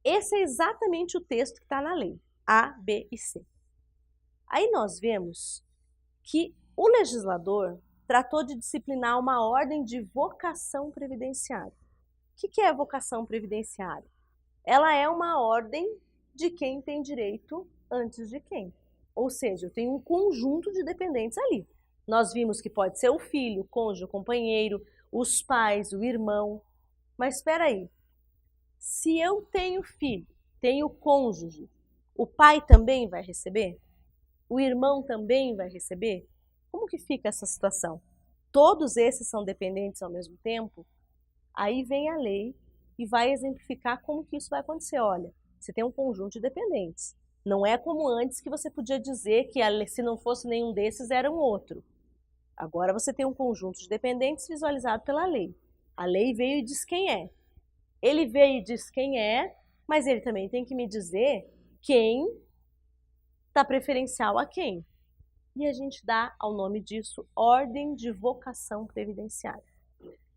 Esse é exatamente o texto que está na lei, A, B e C. Aí nós vemos que o legislador tratou de disciplinar uma ordem de vocação previdenciária. O que é vocação previdenciária? Ela é uma ordem de quem tem direito antes de quem. Ou seja, eu tenho um conjunto de dependentes ali. Nós vimos que pode ser o filho, o cônjuge, o companheiro, os pais, o irmão. Mas espera aí, se eu tenho filho, tenho cônjuge, o pai também vai receber? O irmão também vai receber? Como que fica essa situação? Todos esses são dependentes ao mesmo tempo? Aí vem a lei e vai exemplificar como que isso vai acontecer. Olha, você tem um conjunto de dependentes. Não é como antes que você podia dizer que se não fosse nenhum desses era um outro. Agora você tem um conjunto de dependentes visualizado pela lei. A lei veio e diz quem é. Ele veio e diz quem é, mas ele também tem que me dizer quem está preferencial a quem. E a gente dá ao nome disso ordem de vocação previdenciária.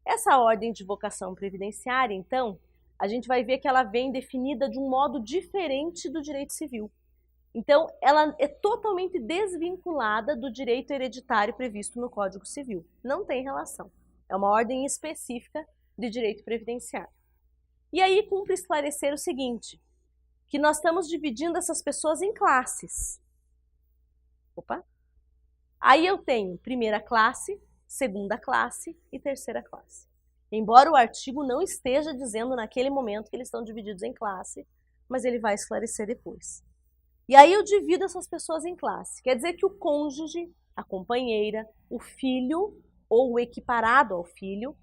Essa ordem de vocação previdenciária, então, a gente vai ver que ela vem definida de um modo diferente do direito civil. Então, ela é totalmente desvinculada do direito hereditário previsto no Código Civil. Não tem relação. É uma ordem específica de direito previdenciário. E aí cumpre esclarecer o seguinte, que nós estamos dividindo essas pessoas em classes. Opa! Aí eu tenho primeira classe, segunda classe e terceira classe. Embora o artigo não esteja dizendo naquele momento que eles estão divididos em classe, mas ele vai esclarecer depois. E aí eu divido essas pessoas em classe. Quer dizer que o cônjuge, a companheira, o filho ou o equiparado ao filho,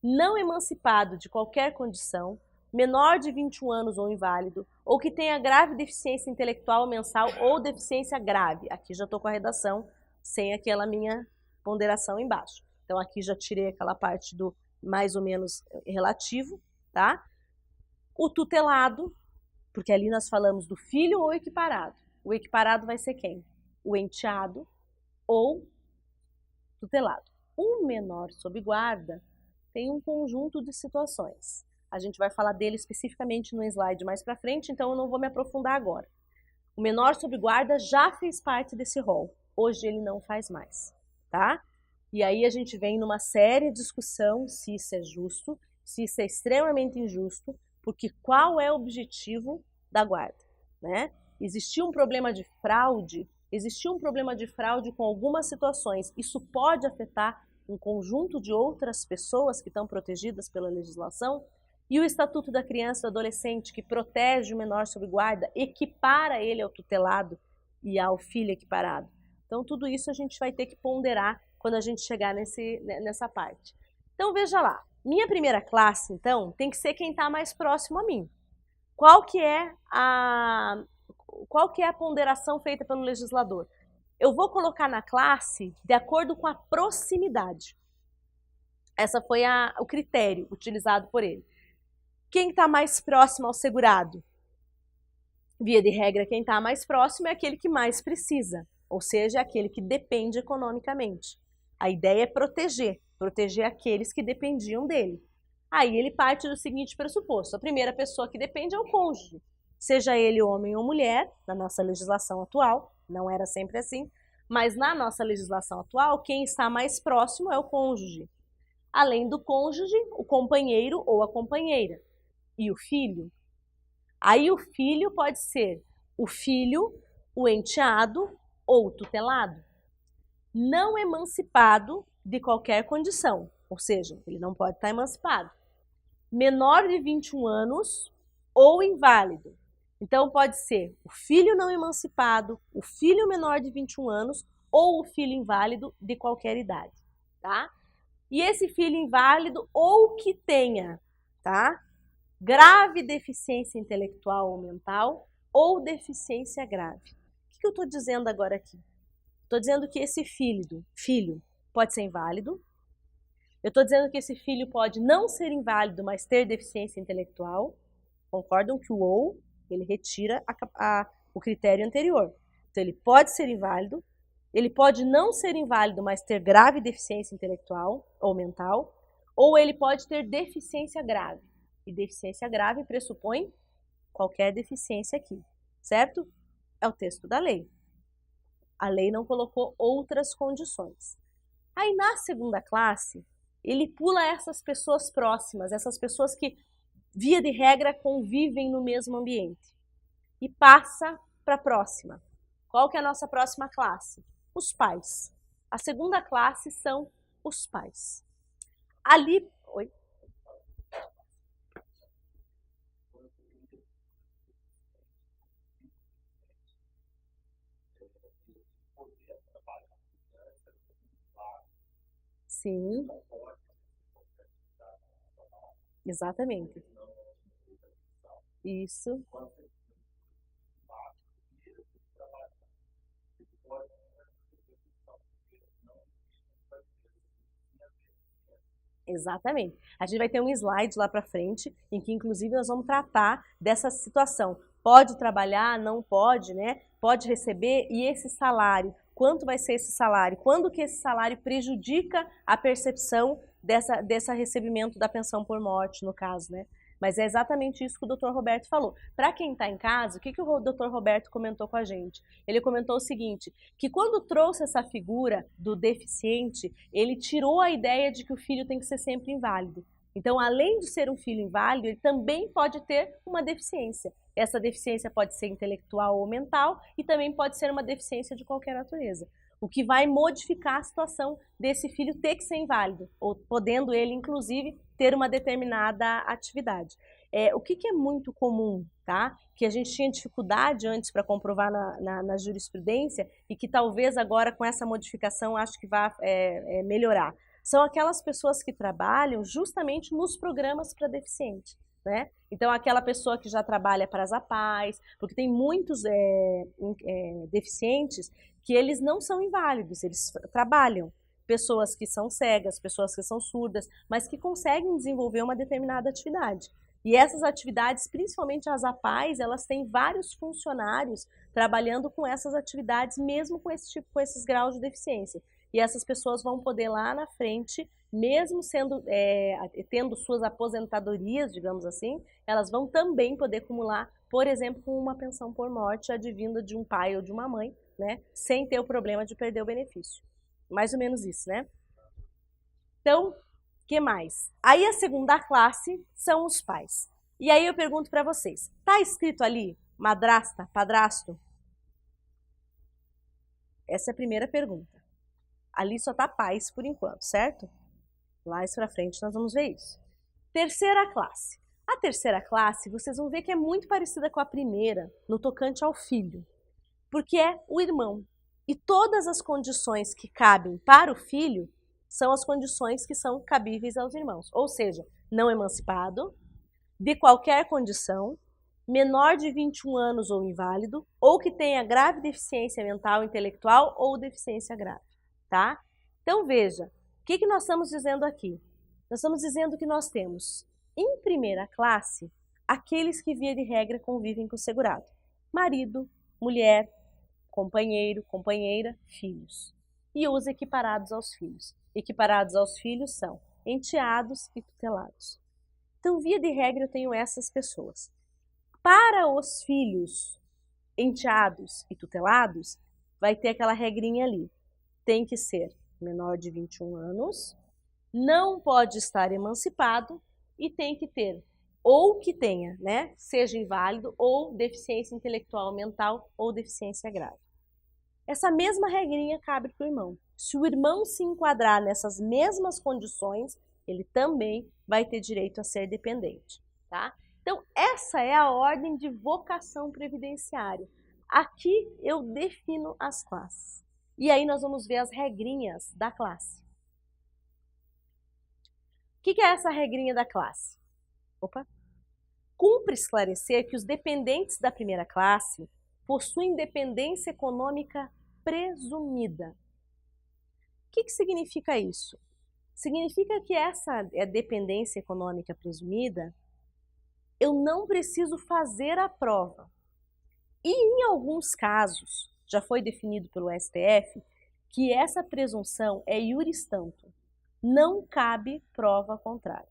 não emancipado de qualquer condição, menor de 21 anos ou inválido, ou que tenha grave deficiência intelectual mensal ou deficiência grave. Aqui já estou com a redação sem aquela minha ponderação embaixo. Então aqui já tirei aquela parte do mais ou menos relativo, tá? O tutelado, porque ali nós falamos do filho ou equiparado. O equiparado vai ser quem? O enteado ou tutelado. O menor sob guarda tem um conjunto de situações. A gente vai falar dele especificamente no slide mais para frente, então eu não vou me aprofundar agora. O menor sob guarda já fez parte desse rol. Hoje ele não faz mais, tá? E aí a gente vem numa séria discussão se isso é justo, se isso é extremamente injusto, porque qual é o objetivo da guarda, né? Existia um problema de fraude, com algumas situações. Isso pode afetar um conjunto de outras pessoas que estão protegidas pela legislação, e o Estatuto da Criança e do Adolescente, que protege o menor sob guarda, equipara ele ao tutelado e ao filho equiparado. Então, tudo isso a gente vai ter que ponderar quando a gente chegar nessa parte. Então, veja lá. Minha primeira classe, então, tem que ser quem está mais próximo a mim. Qual que é a ponderação feita pelo legislador? Eu vou colocar na classe de acordo com a proximidade. Essa foi o critério utilizado por ele. Quem está mais próximo ao segurado? Via de regra, quem está mais próximo é aquele que mais precisa, ou seja, aquele que depende economicamente. A ideia é proteger aqueles que dependiam dele. Aí ele parte do seguinte pressuposto: a primeira pessoa que depende é o cônjuge, seja ele homem ou mulher. Na nossa legislação atual, não era sempre assim, mas na nossa legislação atual, quem está mais próximo é o cônjuge. Além do cônjuge, o companheiro ou a companheira. E o filho? Aí o filho pode ser o filho, o enteado ou o tutelado. Não emancipado de qualquer condição, ou seja, ele não pode estar emancipado. Menor de 21 anos ou inválido. Então pode ser o filho não emancipado, o filho menor de 21 anos ou o filho inválido de qualquer idade, tá? E esse filho inválido ou que tenha, tá? Grave deficiência intelectual ou mental ou deficiência grave. O que eu estou dizendo agora aqui? Estou dizendo que esse filho pode ser inválido. Eu estou dizendo que esse filho pode não ser inválido, mas ter deficiência intelectual. Concordam que o ou, ele retira o critério anterior. Então, ele pode ser inválido, ele pode não ser inválido, mas ter grave deficiência intelectual ou mental, ou ele pode ter deficiência grave. E deficiência grave pressupõe qualquer deficiência aqui, certo? É o texto da lei. A lei não colocou outras condições. Aí na segunda classe, ele pula essas pessoas próximas, essas pessoas que, via de regra, convivem no mesmo ambiente. E passa para a próxima. Qual que é a nossa próxima classe? Os pais. A segunda classe são os pais. Ali... Oi? Sim. Exatamente. Isso. Exatamente. A gente vai ter um slide lá para frente, em que inclusive nós vamos tratar dessa situação. Pode trabalhar, não pode, né? Pode receber, e esse salário? Quanto vai ser esse salário? Quando que esse salário prejudica a percepção desse recebimento da pensão por morte, no caso, né? Mas é exatamente isso que o Dr. Roberto falou. Para quem está em casa, o que o Dr. Roberto comentou com a gente? Ele comentou o seguinte, que quando trouxe essa figura do deficiente, ele tirou a ideia de que o filho tem que ser sempre inválido. Então, além de ser um filho inválido, ele também pode ter uma deficiência. Essa deficiência pode ser intelectual ou mental e também pode ser uma deficiência de qualquer natureza. O que vai modificar a situação desse filho ter que ser inválido, ou podendo ele, inclusive, ter uma determinada atividade. O que é muito comum, tá? Que a gente tinha dificuldade antes para comprovar na jurisprudência e que talvez agora com essa modificação acho que vai melhorar. São aquelas pessoas que trabalham justamente nos programas para deficiente. Né? Então, aquela pessoa que já trabalha para as APAES, porque tem muitos deficientes que eles não são inválidos, eles trabalham. Pessoas que são cegas, pessoas que são surdas, mas que conseguem desenvolver uma determinada atividade. E essas atividades, principalmente as APAES, elas têm vários funcionários trabalhando com essas atividades, mesmo com com esses graus de deficiência. E essas pessoas vão poder lá na frente, mesmo tendo suas aposentadorias, digamos assim, elas vão também poder acumular, por exemplo, com uma pensão por morte advinda de um pai ou de uma mãe, né, sem ter o problema de perder o benefício. Mais ou menos isso, né? Então, o que mais? Aí a segunda classe são os pais. E aí eu pergunto para vocês, tá escrito ali madrasta, padrasto? Essa é a primeira pergunta. Ali só tá pais por enquanto, certo? Mais pra frente nós vamos ver isso. Terceira classe. A terceira classe, vocês vão ver que é muito parecida com a primeira no tocante ao filho, porque é o irmão. E todas as condições que cabem para o filho são as condições que são cabíveis aos irmãos. Ou seja, não emancipado, de qualquer condição, menor de 21 anos ou inválido, ou que tenha grave deficiência mental, intelectual ou deficiência grave. Tá? Então veja, o que nós estamos dizendo aqui? Nós estamos dizendo que nós temos, em primeira classe, aqueles que via de regra convivem com o segurado. Marido, mulher, companheiro, companheira, filhos. E os equiparados aos filhos. Equiparados aos filhos são enteados e tutelados. Então, via de regra, eu tenho essas pessoas. Para os filhos enteados e tutelados, vai ter aquela regrinha ali. Tem que ser menor de 21 anos, não pode estar emancipado e tem que ter, ou que tenha, né, seja inválido ou deficiência intelectual mental ou deficiência grave. Essa mesma regrinha cabe para o irmão. Se o irmão se enquadrar nessas mesmas condições, ele também vai ter direito a ser dependente, tá? Então, essa é a ordem de vocação previdenciária. Aqui eu defino as classes. E aí nós vamos ver as regrinhas da classe. O que é essa regrinha da classe? Opa! Cumpre esclarecer que os dependentes da primeira classe possuem dependência econômica presumida. O que significa isso? Significa que essa dependência econômica presumida, eu não preciso fazer a prova. E em alguns casos, já foi definido pelo STF, que essa presunção é iuris tanto. Não cabe prova contrária.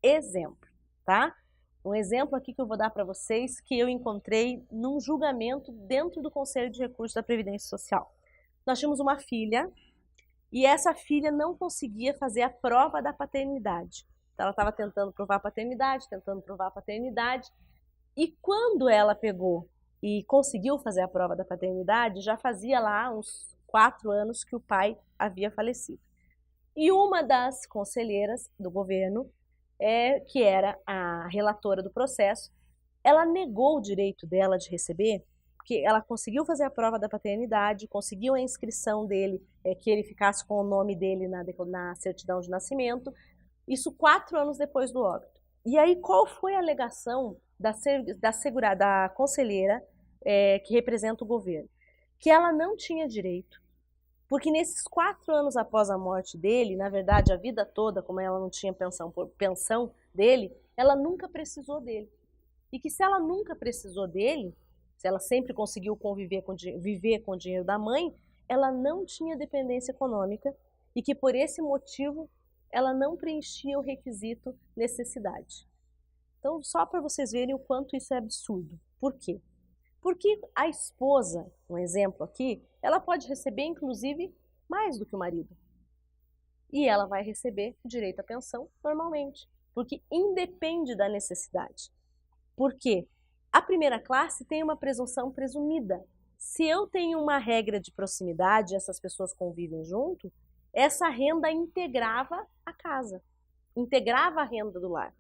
Exemplo, tá? Um exemplo aqui que eu vou dar para vocês, que eu encontrei num julgamento dentro do Conselho de Recursos da Previdência Social. Nós tínhamos uma filha, e essa filha não conseguia fazer a prova da paternidade. Então, ela estava tentando provar a paternidade, e quando ela pegou e conseguiu fazer a prova da paternidade, já fazia lá uns 4 anos que o pai havia falecido. E uma das conselheiras do governo, que era a relatora do processo, ela negou o direito dela de receber, porque ela conseguiu fazer a prova da paternidade, conseguiu a inscrição dele, que ele ficasse com o nome dele na certidão de nascimento, isso 4 anos depois do óbito. E aí, qual foi a alegação da conselheira que representa o governo? Que ela não tinha direito, porque nesses 4 anos após a morte dele, na verdade a vida toda, como ela não tinha pensão dele, ela nunca precisou dele. E que se ela nunca precisou dele, se ela sempre conseguiu viver com o dinheiro da mãe, ela não tinha dependência econômica e que por esse motivo ela não preenchia o requisito necessidade. Então, só para vocês verem o quanto isso é absurdo. Por quê? Porque a esposa, um exemplo aqui, ela pode receber, inclusive, mais do que o marido. E ela vai receber direito à pensão normalmente, porque independe da necessidade. Por quê? A primeira classe tem uma presunção presumida. Se eu tenho uma regra de proximidade, essas pessoas convivem junto, essa renda integrava a casa, integrava a renda do lar.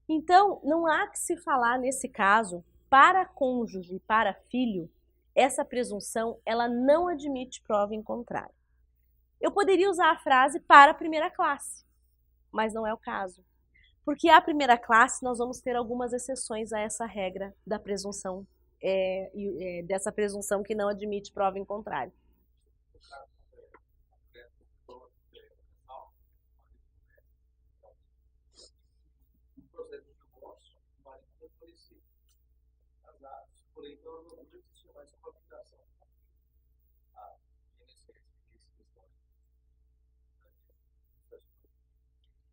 Então, não há que se falar nesse caso, para cônjuge e para filho, essa presunção ela não admite prova em contrário. Eu poderia usar a frase para a primeira classe, mas não é o caso. Porque a primeira classe nós vamos ter algumas exceções a essa regra da presunção, dessa presunção que não admite prova em contrário.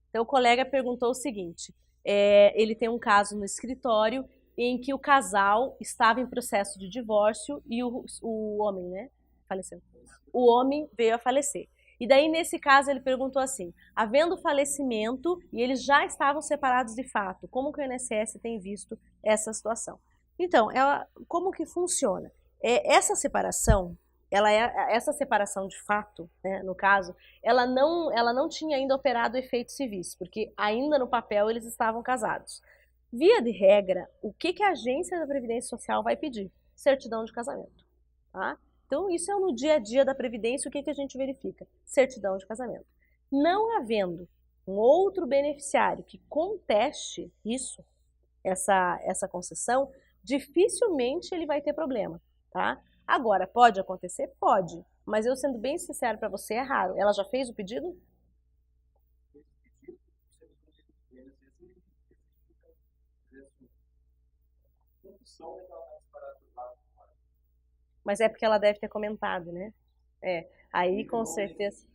Então, o colega perguntou o seguinte, ele tem um caso no escritório em que o casal estava em processo de divórcio e o homem, né, faleceu. O homem veio a falecer. E daí, nesse caso, ele perguntou assim, havendo falecimento e eles já estavam separados de fato, como que o INSS tem visto essa situação? Então, como que funciona? Essa separação, essa separação de fato, né, no caso, ela não tinha ainda operado efeitos civis, porque ainda no papel eles estavam casados. Via de regra, o que a agência da Previdência Social vai pedir? Certidão de casamento. Tá? Então, isso é no dia a dia da Previdência, o que a gente verifica? Certidão de casamento. Não havendo um outro beneficiário que conteste isso, essa concessão, dificilmente ele vai ter problema, tá? Agora, pode acontecer? Pode, mas eu sendo bem sincero para você, é raro. Ela já fez o pedido? Mas é porque ela deve ter comentado, né? Aí com certeza.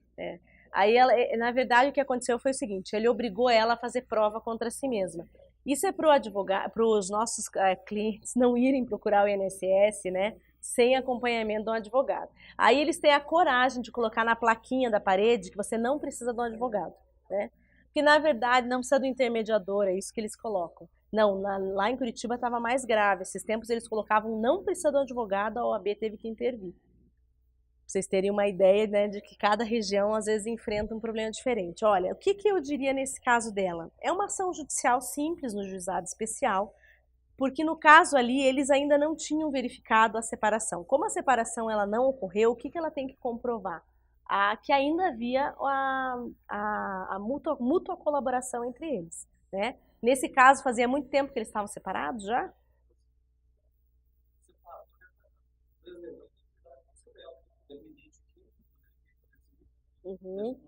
Aí ela, na verdade, o que aconteceu foi o seguinte: ele obrigou ela a fazer prova contra si mesma. Isso é para o advogado, para os nossos clientes não irem procurar o INSS, né? Sem acompanhamento de um advogado. Aí eles têm a coragem de colocar na plaquinha da parede que você não precisa de um advogado, né? Porque na verdade não precisa do intermediador, é isso que eles colocam. Não, lá em Curitiba estava mais grave. Esses tempos eles colocavam não precisa de um advogado, a OAB teve que intervir. Pra vocês terem uma ideia, né, de que cada região às vezes enfrenta um problema diferente. Olha, o que eu diria nesse caso dela? É uma ação judicial simples no juizado especial, porque no caso ali eles ainda não tinham verificado a separação. Como a separação ela não ocorreu, o que ela tem que comprovar? Que ainda havia a mútua colaboração entre eles, né? Nesse caso, fazia muito tempo que eles estavam separados já? Uhum.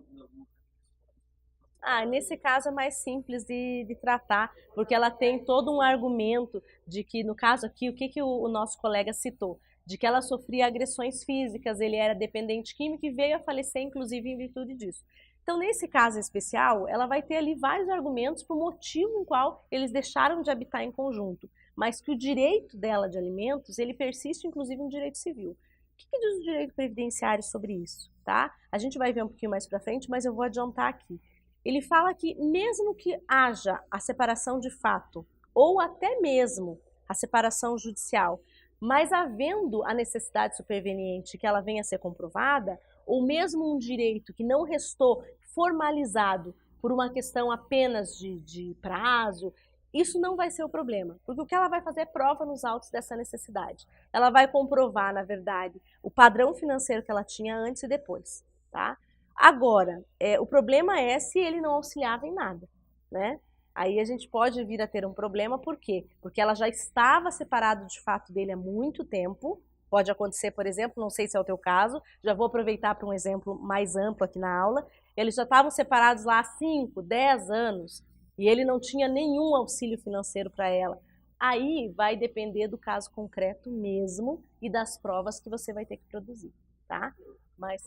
Nesse caso é mais simples de tratar, porque ela tem todo um argumento de que, no caso aqui, o que o nosso colega citou? De que ela sofria agressões físicas, ele era dependente químico e veio a falecer, inclusive, em virtude disso. Então, nesse caso especial, ela vai ter ali vários argumentos para o motivo em qual eles deixaram de habitar em conjunto, mas que o direito dela de alimentos, ele persiste inclusive no direito civil. O que diz o direito previdenciário sobre isso? Tá? A gente vai ver um pouquinho mais para frente, mas eu vou adiantar aqui. Ele fala que mesmo que haja a separação de fato, ou até mesmo a separação judicial, mas havendo a necessidade superveniente que ela venha a ser comprovada, ou mesmo um direito que não restou formalizado por uma questão apenas de prazo, isso não vai ser o problema, porque o que ela vai fazer é prova nos autos dessa necessidade. Ela vai comprovar, na verdade, o padrão financeiro que ela tinha antes e depois, tá? Agora, o problema é se ele não auxiliava em nada, né? Aí a gente pode vir a ter um problema, por quê? Porque ela já estava separada de fato dele há muito tempo. Pode acontecer, por exemplo, não sei se é o teu caso, já vou aproveitar para um exemplo mais amplo aqui na aula. Eles já estavam separados lá há 5, 10 anos e ele não tinha nenhum auxílio financeiro para ela. Aí vai depender do caso concreto mesmo e das provas que você vai ter que produzir, tá? Mas...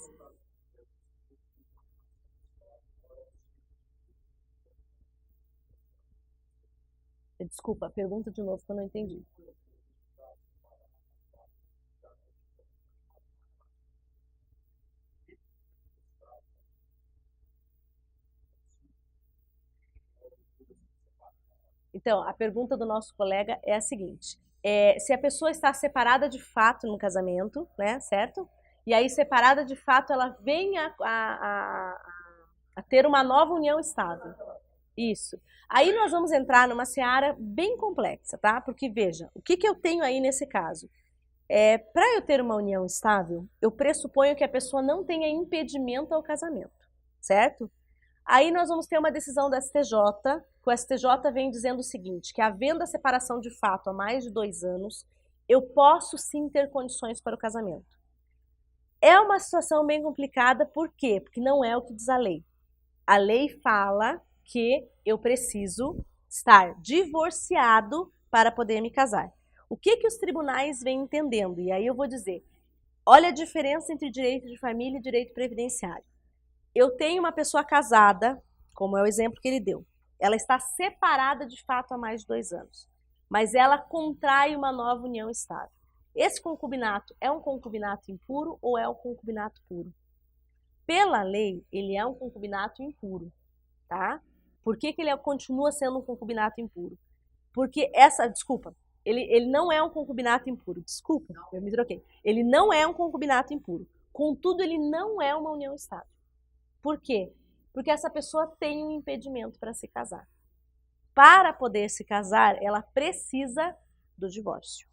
Desculpa, pergunta de novo que eu não entendi. Então, a pergunta do nosso colega é a seguinte: se a pessoa está separada de fato no casamento, né, certo? E aí, separada de fato, ela vem a ter uma nova união estável. Isso. Aí nós vamos entrar numa seara bem complexa, tá? Porque, veja, o que eu tenho aí nesse caso? Para eu ter uma união estável, eu pressuponho que a pessoa não tenha impedimento ao casamento, certo? Aí nós vamos ter uma decisão da STJ, que o STJ vem dizendo o seguinte, que havendo a separação de fato há mais de 2 anos, eu posso sim ter condições para o casamento. É uma situação bem complicada, por quê? Porque não é o que diz a lei. A lei fala que eu preciso estar divorciado para poder me casar. O que os tribunais vêm entendendo? E aí eu vou dizer, olha a diferença entre direito de família e direito previdenciário. Eu tenho uma pessoa casada, como é o exemplo que ele deu. Ela está separada de fato há mais de 2 anos, mas ela contrai uma nova união estável. Esse concubinato é um concubinato impuro ou é um concubinato puro? Pela lei, ele é um concubinato impuro, tá? Por que ele continua sendo um concubinato impuro? Porque ele não é um concubinato impuro, desculpa, eu me troquei. Ele não é um concubinato impuro, contudo ele não é uma união estável. Por quê? Porque essa pessoa tem um impedimento para se casar. Para poder se casar, ela precisa do divórcio.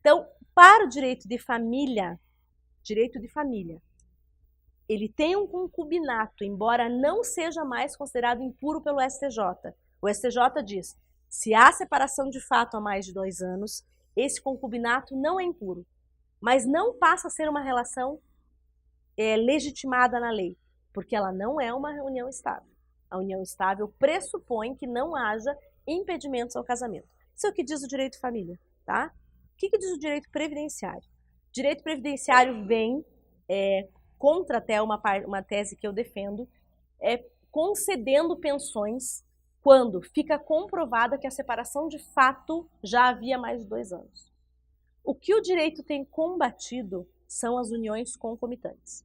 Então, para o direito de família, ele tem um concubinato, embora não seja mais considerado impuro pelo STJ. O STJ diz, se há separação de fato há mais de 2 anos, esse concubinato não é impuro, mas não passa a ser uma relação legitimada na lei, porque ela não é uma união estável. A união estável pressupõe que não haja impedimentos ao casamento. Isso é o que diz o direito de família, tá? O que diz o direito previdenciário? O direito previdenciário vem contra até uma tese que eu defendo, concedendo pensões quando fica comprovada que a separação de fato já havia mais de 2 anos. O que o direito tem combatido são as uniões concomitantes.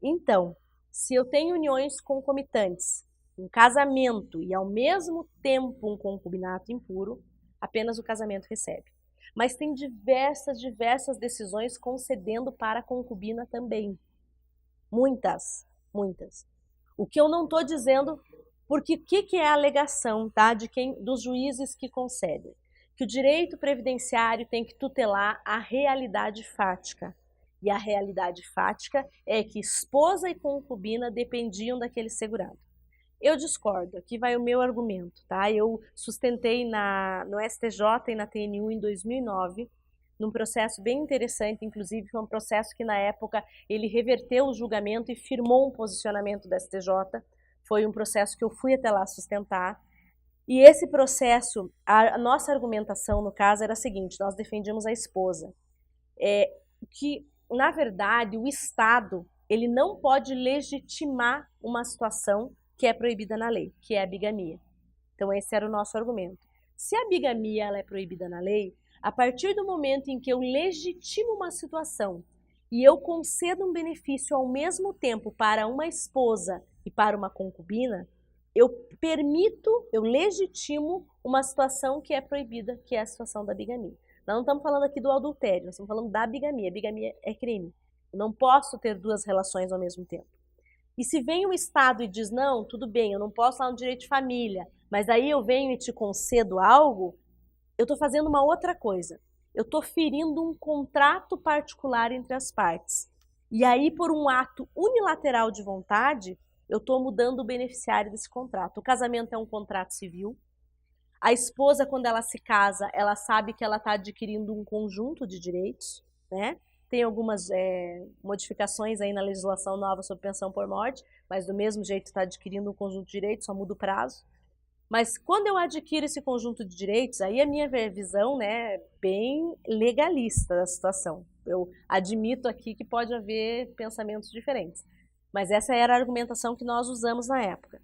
Então, se eu tenho uniões concomitantes, um casamento e ao mesmo tempo um concubinato impuro, apenas o casamento recebe. Mas tem diversas decisões concedendo para a concubina também. Muitas. O que eu não estou dizendo, porque o que é a alegação, tá, dos juízes que concedem? Que o direito previdenciário tem que tutelar a realidade fática. E a realidade fática é que esposa e concubina dependiam daquele segurado. Eu discordo, aqui vai o meu argumento, tá? Eu sustentei no STJ e na TNU em 2009, num processo bem interessante, inclusive foi um processo que na época ele reverteu o julgamento e firmou um posicionamento da STJ. Foi um processo que eu fui até lá sustentar. E esse processo, a nossa argumentação no caso era a seguinte, nós defendíamos a esposa. Que, na verdade, o Estado, ele não pode legitimar uma situação que é proibida na lei, que é a bigamia. Então esse era o nosso argumento. Se a bigamia ela é proibida na lei, a partir do momento em que eu legitimo uma situação e eu concedo um benefício ao mesmo tempo para uma esposa e para uma concubina, eu permito, eu legitimo uma situação que é proibida, que é a situação da bigamia. Nós não estamos falando aqui do adultério, nós estamos falando da bigamia. A bigamia é crime. Eu não posso ter duas relações ao mesmo tempo. E se vem o Estado e diz, não, tudo bem, eu não posso falar no direito de família, mas aí eu venho e te concedo algo, eu estou fazendo uma outra coisa. Eu estou ferindo um contrato particular entre as partes. E aí, por um ato unilateral de vontade, eu estou mudando o beneficiário desse contrato. O casamento é um contrato civil. A esposa, quando ela se casa, ela sabe que ela está adquirindo um conjunto de direitos, né? Tem algumas modificações aí na legislação nova sobre pensão por morte, mas do mesmo jeito está adquirindo um conjunto de direitos, só muda o prazo. Mas quando eu adquiro esse conjunto de direitos, aí a minha visão, né, bem legalista da situação. Eu admito aqui que pode haver pensamentos diferentes, mas essa era a argumentação que nós usamos na época.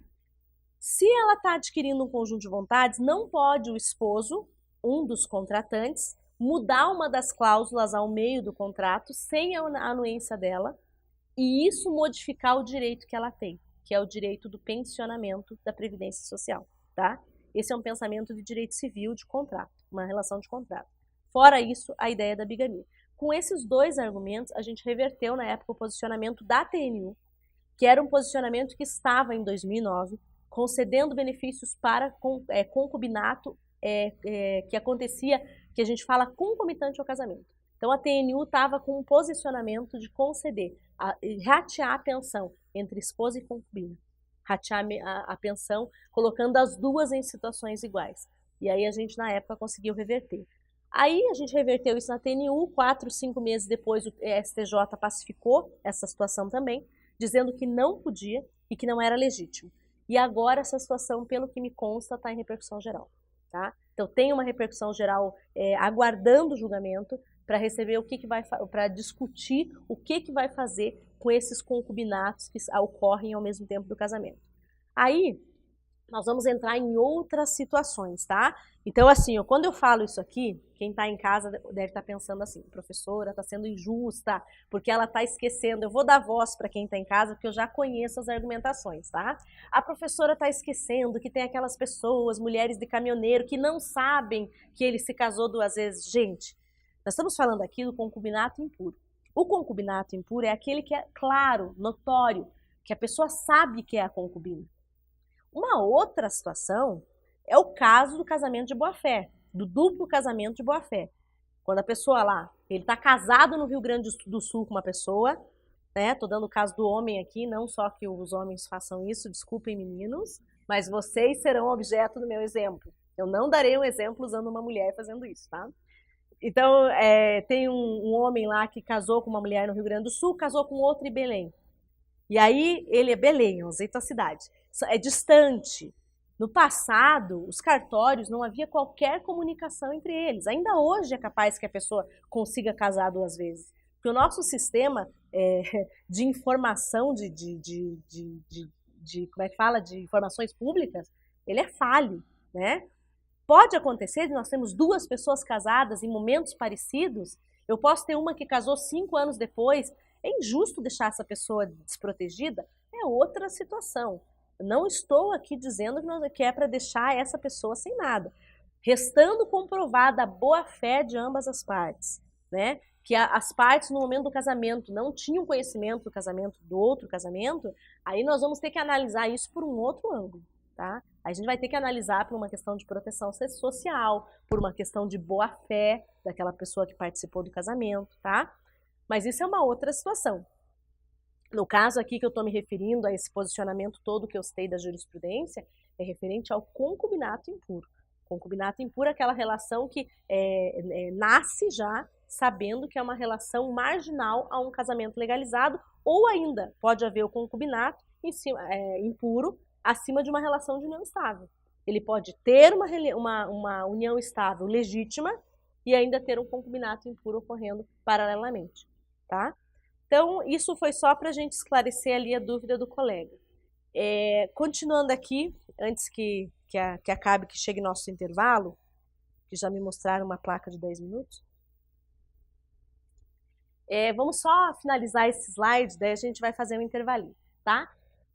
Se ela está adquirindo um conjunto de vontades, não pode o esposo, um dos contratantes, mudar uma das cláusulas ao meio do contrato sem a anuência dela e isso modificar o direito que ela tem, que é o direito do pensionamento da Previdência Social. Tá? Esse é um pensamento de direito civil de contrato, uma relação de contrato. Fora isso, a ideia da bigamia. Com esses dois argumentos, a gente reverteu na época o posicionamento da TNU, que era um posicionamento que estava em 2009, concedendo benefícios para concubinato que acontecia, que a gente fala concomitante ao casamento. Então a TNU estava com um posicionamento de conceder, ratear a pensão entre esposa e concubina. Ratear a pensão, colocando as duas em situações iguais. E aí a gente, na época, conseguiu reverter. Aí a gente reverteu isso na TNU, 4, 5 meses depois o STJ pacificou essa situação também, dizendo que não podia e que não era legítimo. E agora essa situação, pelo que me consta, está em repercussão geral. Tá? Então tem uma repercussão geral aguardando o julgamento para receber o que vai, para discutir o que vai fazer com esses concubinatos que ocorrem ao mesmo tempo do casamento. Aí, nós vamos entrar em outras situações, tá? Então, assim, quando eu falo isso aqui, quem está em casa deve estar pensando assim, professora, está sendo injusta, porque ela está esquecendo. Eu vou dar voz para quem está em casa, porque eu já conheço as argumentações, tá? A professora está esquecendo que tem aquelas pessoas, mulheres de caminhoneiro, que não sabem que ele se casou 2 vezes. Gente, nós estamos falando aqui do concubinato impuro. O concubinato impuro é aquele que é claro, notório, que a pessoa sabe que é a concubina. Uma outra situação é o caso do casamento de boa-fé, do duplo casamento de boa-fé. Quando a pessoa lá, ele está casado no Rio Grande do Sul com uma pessoa, né? Tô dando o caso do homem aqui, não só que os homens façam isso, desculpem meninos, mas vocês serão objeto do meu exemplo. Eu não darei um exemplo usando uma mulher fazendo isso, tá? Então, tem um homem lá que casou com uma mulher no Rio Grande do Sul, casou com outro em Belém. E aí, ele é Belém, eu usei a cidade. É distante. No passado, os cartórios, não havia qualquer comunicação entre eles. Ainda hoje é capaz que a pessoa consiga casar 2 vezes. Porque o nosso sistema de informação, como é que fala, de informações públicas, ele é falho, né? Pode acontecer de nós temos 2 pessoas casadas em momentos parecidos, eu posso ter uma que casou 5 anos depois, é injusto deixar essa pessoa desprotegida? É outra situação. Não estou aqui dizendo que é para deixar essa pessoa sem nada. Restando comprovada a boa-fé de ambas as partes, né? Que as partes no momento do casamento não tinham conhecimento do casamento do outro casamento, aí nós vamos ter que analisar isso por um outro ângulo, tá? A gente vai ter que analisar por uma questão de proteção social, por uma questão de boa-fé daquela pessoa que participou do casamento, tá? Mas isso é uma outra situação. No caso aqui que eu estou me referindo a esse posicionamento todo que eu citei da jurisprudência, é referente ao concubinato impuro. Concubinato impuro é aquela relação que nasce já sabendo que é uma relação marginal a um casamento legalizado, ou ainda pode haver o concubinato impuro acima de uma relação de união estável. Ele pode ter uma união estável legítima e ainda ter um concubinato impuro ocorrendo paralelamente, tá? Então, isso foi só para a gente esclarecer ali a dúvida do colega. Continuando aqui, antes que acabe, que chegue nosso intervalo, que já me mostraram uma placa de 10 minutos. Vamos só finalizar esse slide, daí a gente vai fazer um intervalinho, tá?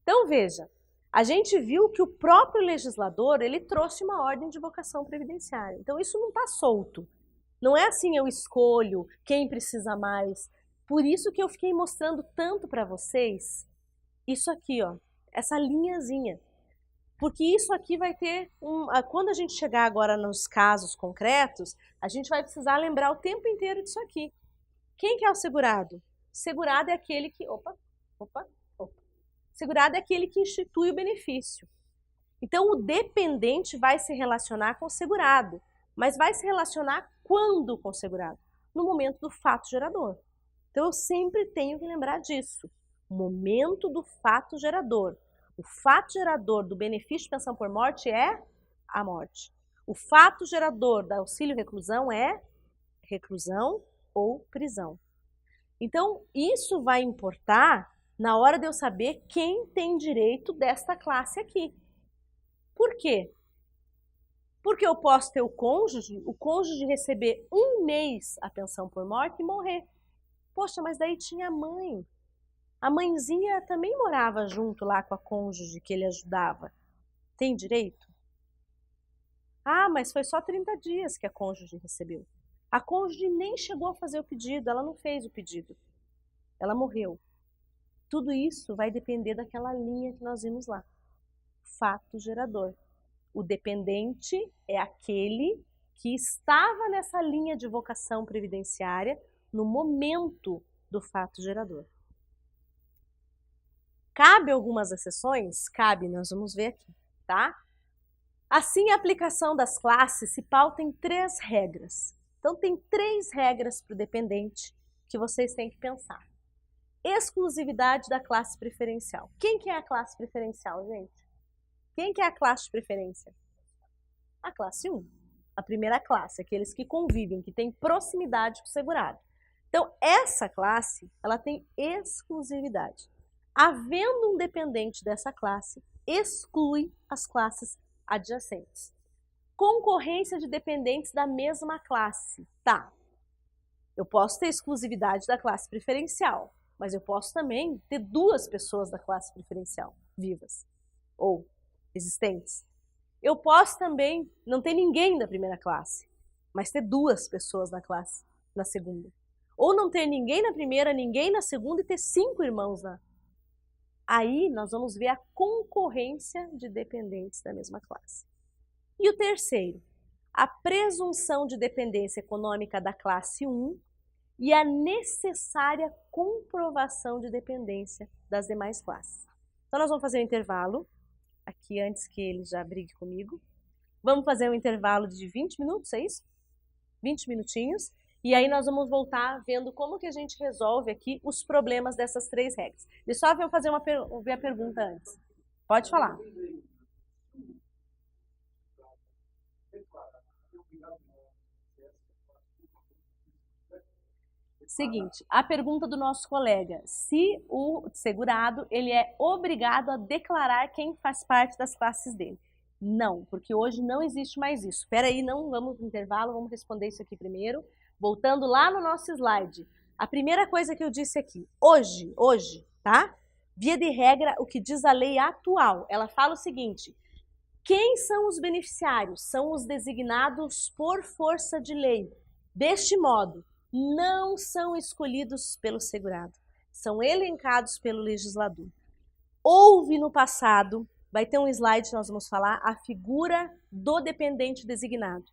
Então, veja, a gente viu que o próprio legislador, ele trouxe uma ordem de vocação previdenciária. Então, isso não está solto. Não é assim, eu escolho quem precisa mais. Por isso que eu fiquei mostrando tanto para vocês isso aqui, ó, essa linhazinha. Porque isso aqui vai ter quando a gente chegar agora nos casos concretos, a gente vai precisar lembrar o tempo inteiro disso aqui. Quem que é o segurado? Segurado é aquele que... Segurado é aquele que institui o benefício. Então, o dependente vai se relacionar com o segurado. Mas vai se relacionar quando com o segurado? No momento do fato gerador. Então, eu sempre tenho que lembrar disso. O momento do fato gerador. O fato gerador do benefício de pensão por morte é a morte. O fato gerador da auxílio-reclusão é reclusão ou prisão. Então, isso vai importar na hora de eu saber quem tem direito desta classe aqui. Por quê? Porque eu posso ter o cônjuge receber 1 mês a pensão por morte e morrer. Poxa, mas daí tinha a mãe. A mãezinha também morava junto lá com a cônjuge que ele ajudava. Tem direito? Ah, mas foi só 30 dias que a cônjuge recebeu. A cônjuge nem chegou a fazer o pedido, ela não fez o pedido. Ela morreu. Tudo isso vai depender daquela linha que nós vimos lá. Fato gerador. O dependente é aquele que estava nessa linha de vocação previdenciária no momento do fato gerador. Cabe algumas exceções? Cabe, nós vamos ver aqui, tá? Assim, a aplicação das classes se pauta em 3 regras. Então, tem 3 regras para o dependente que vocês têm que pensar. Exclusividade da classe preferencial. Quem que é a classe preferencial, gente? Quem que é a classe de preferência? A classe 1. A primeira classe, aqueles que convivem, que têm proximidade com o segurado. Então, essa classe, ela tem exclusividade. Havendo um dependente dessa classe, exclui as classes adjacentes. Concorrência de dependentes da mesma classe. Tá, eu posso ter exclusividade da classe preferencial, mas eu posso também ter 2 pessoas da classe preferencial vivas ou existentes. Eu posso também não ter ninguém da primeira classe, mas ter 2 pessoas na segunda. Ou não ter ninguém na primeira, ninguém na segunda e ter 5 irmãos na... Aí nós vamos ver a concorrência de dependentes da mesma classe. E o terceiro, a presunção de dependência econômica da classe 1 e a necessária comprovação de dependência das demais classes. Então nós vamos fazer um intervalo, aqui antes que ele já brigue comigo. Vamos fazer um intervalo de 20 minutos, é isso? 20 minutinhos. E aí nós vamos voltar vendo como que a gente resolve aqui os problemas dessas 3 regras. Deixa eu só fazer ouvir a pergunta antes. Pode falar. Seguinte, a pergunta do nosso colega, se o segurado ele é obrigado a declarar quem faz parte das classes dele. Não, porque hoje não existe mais isso. Espera aí, não vamos no intervalo, vamos responder isso aqui primeiro. Voltando lá no nosso slide, a primeira coisa que eu disse aqui, hoje, tá? Via de regra, o que diz a lei atual, ela fala o seguinte, quem são os beneficiários? São os designados por força de lei. Deste modo, não são escolhidos pelo segurado, são elencados pelo legislador. Houve no passado, vai ter um slide que nós vamos falar, a figura do dependente designado.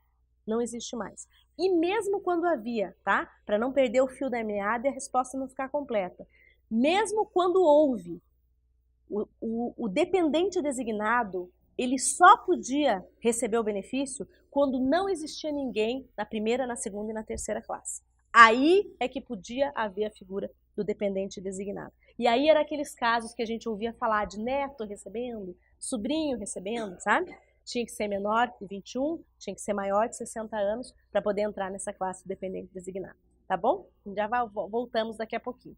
Não existe mais. E mesmo quando havia, tá? Para não perder o fio da meada e a resposta não ficar completa. Mesmo quando houve, o dependente designado, ele só podia receber o benefício quando não existia ninguém na primeira, na segunda e na terceira classe. Aí é que podia haver a figura do dependente designado. E aí era aqueles casos que a gente ouvia falar de neto recebendo, sobrinho recebendo, sabe? Tinha que ser menor de 21, tinha que ser maior de 60 anos para poder entrar nessa classe dependente designado. Tá bom? Já voltamos daqui a pouquinho.